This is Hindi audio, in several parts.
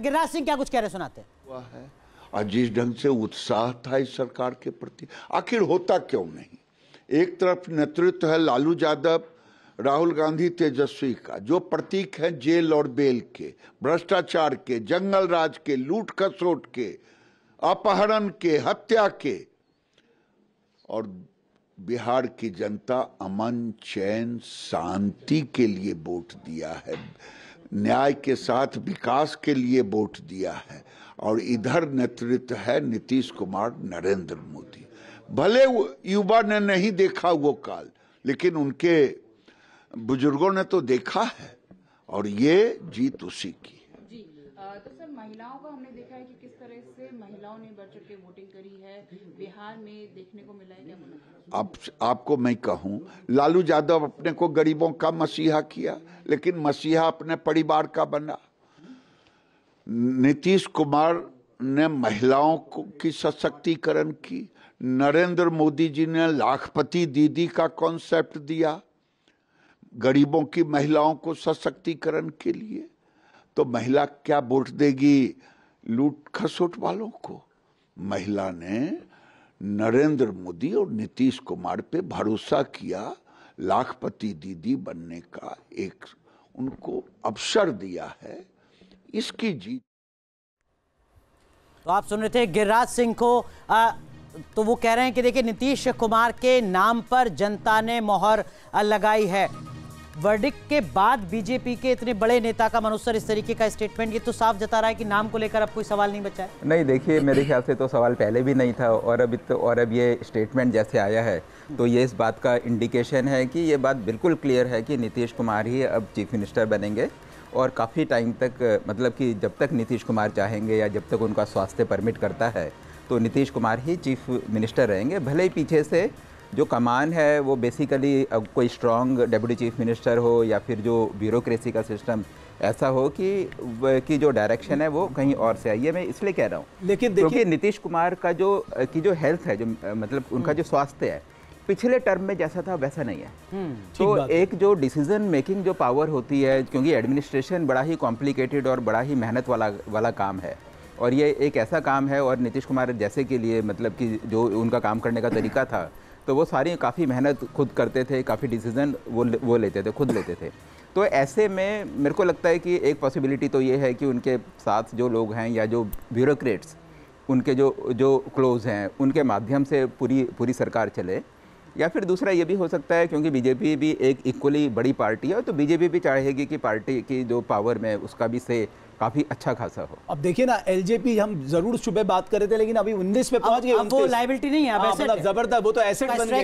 गिरिराज सिंह क्या कुछ कह रहे सुनाते हैं। हुआ है और जिस ढंग से उत्साह था इस सरकार के प्रति, आखिर होता क्यों नहीं। एक तरफ नेतृत्व है लालू यादव, राहुल गांधी, तेजस्वी का, जो प्रतीक है जेल और बेल के, भ्रष्टाचार के, जंगल राज के, लूट खसोट के, अपहरण के, हत्या के। और बिहार की जनता अमन, चैन, शांति के लिए वोट दिया है, न्याय के साथ विकास के लिए वोट दिया है। और इधर नेतृत्व है नीतीश कुमार, नरेंद्र मोदी। भले युवा ने नहीं देखा वो काल, लेकिन उनके बुजुर्गों ने तो देखा है और ये जीत उसी की है। जी तो सर, महिलाओं का हमने देखा है कि किस तरह से महिलाओं ने बढ़ चढ़ के वोटिंग करी है, बिहार में देखने को मिला है। क्या आपको मैं कहूं, लालू यादव अपने को गरीबों का मसीहा किया, लेकिन मसीहा अपने परिवार का बना। नीतीश कुमार ने महिलाओं की सशक्तिकरण की, नरेंद्र मोदी जी ने लाखपति दीदी का कॉन्सेप्ट दिया गरीबों की, महिलाओं को सशक्तिकरण के लिए। तो महिला क्या वोट देगी लूट खसोट वालों को। महिला ने नरेंद्र मोदी और नीतीश कुमार पे भरोसा किया, लाखपति दीदी बनने का एक उनको अवसर दिया है, इसकी जीत। तो आप सुन रहे थे गिरिराज सिंह को। तो वो कह रहे हैं कि देखिए, नीतीश कुमार के नाम पर जनता ने मोहर लगाई है। वर्डिक्ट के बाद बीजेपी के इतने बड़े नेता का मनोज सर इस तरीके का स्टेटमेंट, ये तो साफ जता रहा है कि नाम को लेकर अब कोई सवाल नहीं बचा है। नहीं, देखिए मेरे ख्याल से तो सवाल पहले भी नहीं था, और अब ये स्टेटमेंट जैसे आया है तो ये इस बात का इंडिकेशन है कि ये बात बिल्कुल क्लियर है कि नीतीश कुमार ही अब चीफ मिनिस्टर बनेंगे। और काफ़ी टाइम तक, मतलब कि जब तक नीतीश कुमार चाहेंगे या जब तक उनका स्वास्थ्य परमिट करता है, तो नीतीश कुमार ही चीफ मिनिस्टर रहेंगे। भले ही पीछे से जो कमान है वो बेसिकली कोई स्ट्रॉन्ग डेप्यूटी चीफ मिनिस्टर हो, या फिर जो ब्यूरोक्रेसी का सिस्टम ऐसा हो कि जो डायरेक्शन है वो कहीं और से आई है। मैं इसलिए कह रहा हूँ, लेकिन क्योंकि नीतीश कुमार का जो हेल्थ है, जो मतलब उनका जो स्वास्थ्य है, पिछले टर्म में जैसा था वैसा नहीं है। तो एक जो डिसीजन मेकिंग जो पावर होती है, क्योंकि एडमिनिस्ट्रेशन बड़ा ही कॉम्प्लिकेटेड और बड़ा ही मेहनत वाला काम है, और ये एक ऐसा काम है, और नीतीश कुमार जैसे के लिए मतलब कि जो उनका काम करने का तरीका था, तो वो सारी काफ़ी मेहनत खुद करते थे, काफ़ी डिसीजन वो लेते थे, खुद लेते थे। तो ऐसे में मेरे को लगता है कि एक पॉसिबिलिटी तो ये है कि उनके साथ जो लोग हैं या जो ब्यूरोक्रेट्स उनके जो क्लोज हैं, उनके माध्यम से पूरी सरकार चले। या फिर दूसरा ये भी हो सकता है, क्योंकि बीजेपी भी एक इक्वली बड़ी पार्टी है, तो बीजेपी भी चाहेगी कि पार्टी की जो पावर में उसका भी से काफी अच्छा खासा हो। अब देखिए ना, एलजेपी हम जरूर सुबह बात कर रहे थे, लेकिन अभी 19 पे पहुंच गए। वो लायबिलिटी नहीं है, मतलब जबरदस्त, वो तो एसेट बन गए।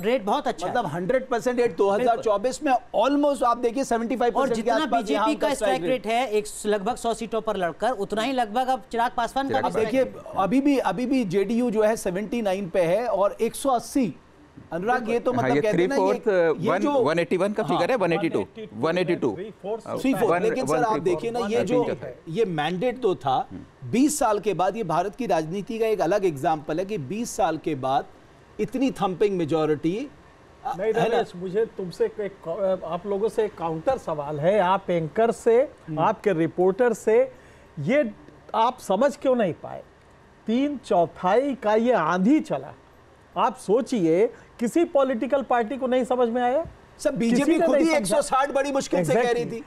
रेट बहुत अच्छा, मतलब 100% रेट 2024 में ऑलमोस्ट आप देखिए 75%। और जितना बीजेपी का स्ट्राइक रेट है एक लगभग 100 सीटों पर लड़कर, उतना ही लगभग अब चिराग पासवान का। देखिए अभी भी जेडीयू जो है 79 पे है और 180 अनुराग, ये तो मतलब कहते हैं ना, ये जो 181 का फिगर है, 182 लेकिन सर आप देखिए ना, ये मैंडेट तो था 20 साल के बाद। ये भारत की राजनीति का एक अलग एग्जाम्पल है कि 20 साल के बाद इतनी थंपिंग मेजॉरिटी। नहीं रमेश, मुझे तुमसे आप लोगों से एक काउंटर सवाल है, आप एंकर से, आपके रिपोर्टर से, ये आप समझ क्यों नहीं पाए? 3/4 का ये आंधी चला, आप सोचिए, किसी पॉलिटिकल पार्टी को नहीं समझ में आया। सब बीजेपी खुद ही 160 बड़ी मुश्किल से कह रही थी।